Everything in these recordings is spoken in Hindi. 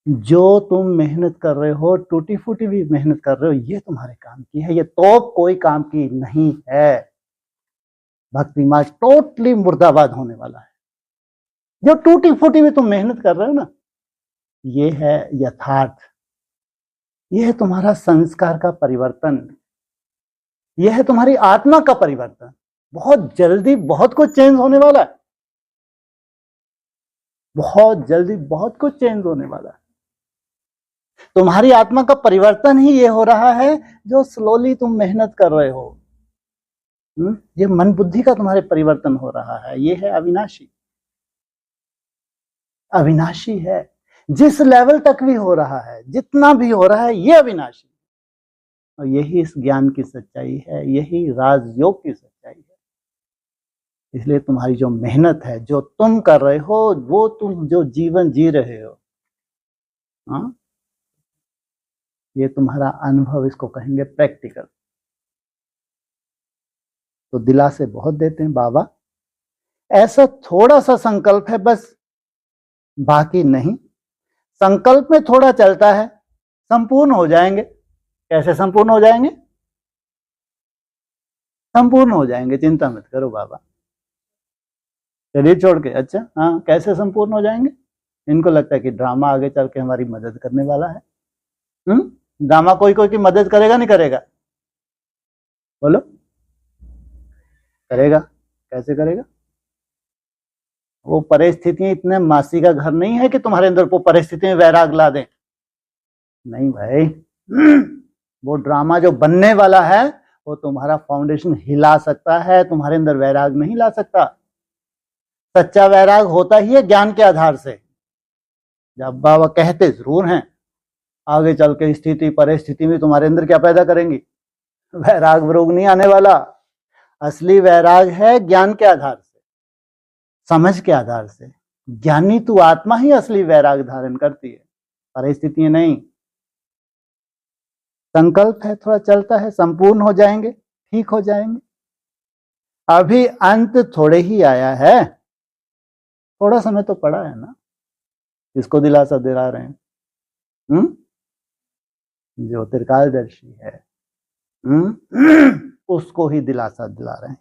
जो तुम मेहनत कर रहे हो, टूटी फूटी भी मेहनत कर रहे हो, ये तुम्हारे काम की है, ये तो कोई काम की नहीं है। भक्ति मार्ग टोटली मुर्दाबाद होने वाला है। जो टूटी फूटी भी तुम मेहनत कर रहे हो ना, ये है यथार्थ, ये है तुम्हारा संस्कार का परिवर्तन, यह है तुम्हारी आत्मा का परिवर्तन। बहुत जल्दी बहुत कुछ चेंज होने वाला है, बहुत जल्दी बहुत कुछ चेंज होने वाला है। तुम्हारी आत्मा का परिवर्तन ही ये हो रहा है जो स्लोली तुम मेहनत कर रहे हो। ये मन बुद्धि का तुम्हारे परिवर्तन हो रहा है, ये है अविनाशी, अविनाशी है। जिस लेवल तक भी हो रहा है, जितना भी हो रहा है, ये अविनाशी। और यही इस ज्ञान की सच्चाई है, यही राजयोग की सच्चाई है। इसलिए तुम्हारी जो मेहनत है, जो तुम कर रहे हो, वो तुम जो जीवन जी रहे हो, हाँ, ये तुम्हारा अनुभव, इसको कहेंगे प्रैक्टिकल। तो दिलासे बहुत देते हैं बाबा, ऐसा थोड़ा सा संकल्प है बस, बाकी नहीं। संकल्प में थोड़ा चलता है, संपूर्ण हो जाएंगे। कैसे संपूर्ण हो जाएंगे? संपूर्ण हो जाएंगे, चिंता मत करो बाबा। शरीर छोड़ के, अच्छा हाँ, कैसे संपूर्ण हो जाएंगे? इनको लगता है कि ड्रामा आगे चल के हमारी मदद करने वाला है। ड्रामा कोई कोई की मदद करेगा नहीं करेगा? बोलो, करेगा। कैसे करेगा? वो परिस्थितियां इतने मासी का घर नहीं है कि तुम्हारे अंदर वो परिस्थितियां वैराग ला दें। नहीं भाई, वो ड्रामा जो बनने वाला है वो तुम्हारा फाउंडेशन हिला सकता है, तुम्हारे अंदर वैराग नहीं ला सकता। सच्चा वैराग होता ही है ज्ञान के आधार से। जब बाबा कहते जरूर हैं, आगे चल के स्थिति परिस्थिति में तुम्हारे अंदर क्या पैदा करेंगी? वैराग विरोग नहीं आने वाला। असली वैराग है ज्ञान के आधार से, समझ के आधार से। ज्ञानी तू आत्मा ही असली वैराग धारण करती है, परिस्थितियां नहीं। संकल्प है, थोड़ा चलता है, संपूर्ण हो जाएंगे, ठीक हो जाएंगे। अभी अंत थोड़े ही आया है, थोड़ा समय तो पड़ा है ना। इसको दिलासा दिला रहे हैं, जो त्रिकालदर्शी है, उसको ही दिलासा दिला रहे हैं।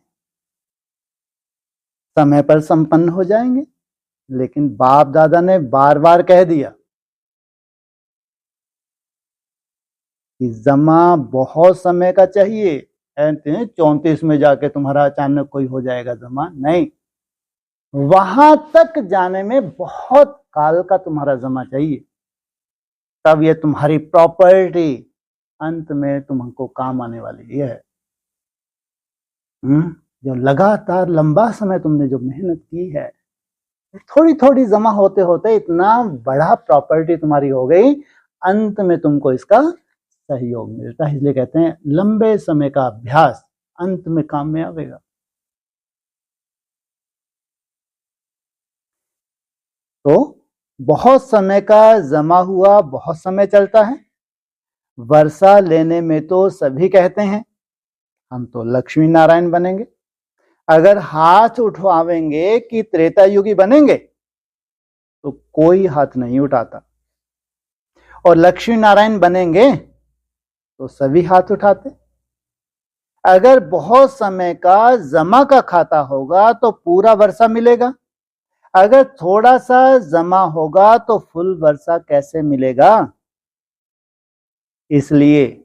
समय पर संपन्न हो जाएंगे, लेकिन बाप दादा ने बार बार कह दिया कि जमा बहुत समय का चाहिए। 34 में जाके तुम्हारा अचानक कोई हो जाएगा जमा, नहीं। वहां तक जाने में बहुत काल का तुम्हारा जमा चाहिए, तब ये तुम्हारी प्रॉपर्टी अंत में तुमको काम आने वाली है। जो लगातार लंबा समय तुमने जो मेहनत की है, थोड़ी थोड़ी जमा होते होते इतना बड़ा प्रॉपर्टी तुम्हारी हो गई, अंत में तुमको इसका सहयोग मिलता है। इसलिए कहते हैं लंबे समय का अभ्यास अंत में काम में आवेगा। तो बहुत समय का जमा हुआ, बहुत समय चलता है। वर्षा लेने में तो सभी कहते हैं हम तो लक्ष्मी नारायण बनेंगे। अगर हाथ उठवावेंगे कि त्रेता युगी बनेंगे तो कोई हाथ नहीं उठाता, और लक्ष्मी नारायण बनेंगे तो सभी हाथ उठाते। अगर बहुत समय का जमा का खाता होगा तो पूरा वर्षा मिलेगा, अगर थोड़ा सा जमा होगा तो फुल वर्षा कैसे मिलेगा? इसलिए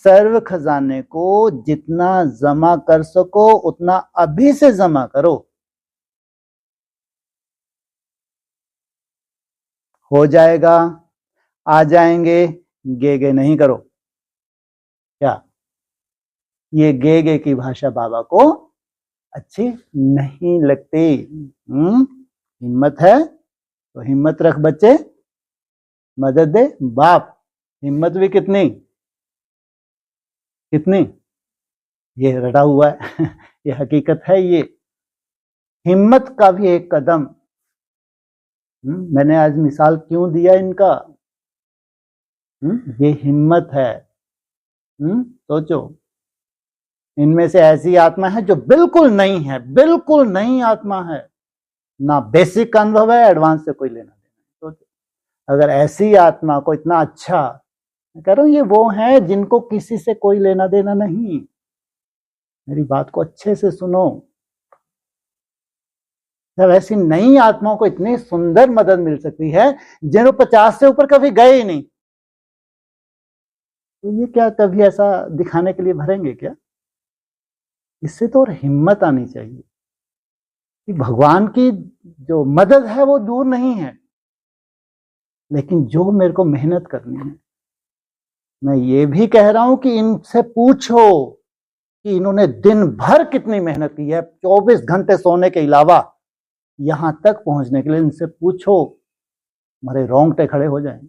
सर्व खजाने को जितना जमा कर सको उतना अभी से जमा करो। हो जाएगा, आ जाएंगे, गे गे नहीं करो। क्या ये गे गे की भाषा बाबा को अच्छी नहीं लगती? हिम्मत है तो हिम्मत रख बच्चे, मदद दे बाप। हिम्मत भी कितनी कितनी, ये रटा हुआ है ये हकीकत है। ये हिम्मत का भी एक कदम। मैंने आज मिसाल क्यों दिया इनका? ये हिम्मत है। सोचो, इनमें से ऐसी आत्मा है जो बिल्कुल नहीं है, बिल्कुल नई आत्मा है, ना बेसिक अनुभव है, एडवांस से कोई लेना देना। सोचो, अगर ऐसी आत्मा को इतना अच्छा, मैं कह रहा हूं ये वो हैं जिनको किसी से कोई लेना देना नहीं। मेरी बात को अच्छे से सुनो। जब ऐसी नई आत्माओं को इतनी सुंदर मदद मिल सकती है जिन्होंने 50 से ऊपर कभी गए ही नहीं, तो ये क्या कभी ऐसा दिखाने के लिए भरेंगे क्या? इससे तो और हिम्मत आनी चाहिए कि भगवान की जो मदद है वो दूर नहीं है, लेकिन जो मेरे को मेहनत करनी है। मैं ये भी कह रहा हूं कि इनसे पूछो कि इन्होंने दिन भर कितनी मेहनत की है, 24 घंटे सोने के अलावा यहां तक पहुंचने के लिए। इनसे पूछो, हमारे रोंगटे खड़े हो जाएंगे।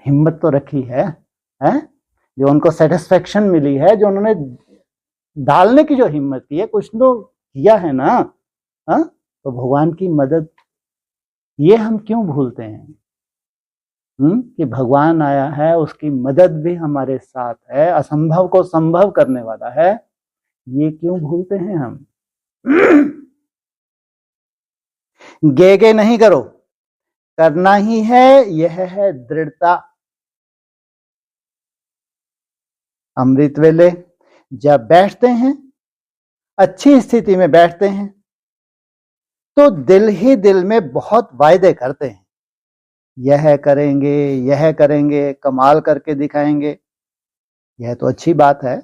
हिम्मत तो रखी है, जो उनको सेटिस्फेक्शन मिली है, जो उन्होंने डालने की जो हिम्मत की है, कुछ तो किया है ना। तो भगवान की मदद ये हम क्यों भूलते हैं? कि भगवान आया है, उसकी मदद भी हमारे साथ है, असंभव को संभव करने वाला है, ये क्यों भूलते हैं हम? गे गे नहीं करो, करना ही है, यह है दृढ़ता। अमृत वेले जब बैठते हैं, अच्छी स्थिति में बैठते हैं, तो दिल ही दिल में बहुत वायदे करते हैं, यह करेंगे, कमाल करके दिखाएंगे। यह तो अच्छी बात है,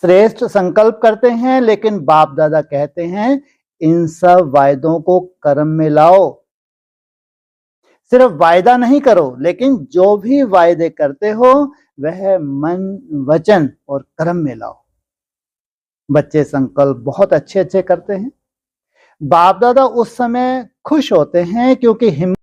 श्रेष्ठ संकल्प करते हैं, लेकिन बाप दादा कहते हैं इन सब वायदों को कर्म में लाओ। सिर्फ वायदा नहीं करो, लेकिन जो भी वायदे करते हो वह मन, वचन और कर्म में लाओ। बच्चे संकल्प बहुत अच्छे अच्छे करते हैं, बाप दादा उस समय खुश होते हैं, क्योंकि हिम्मत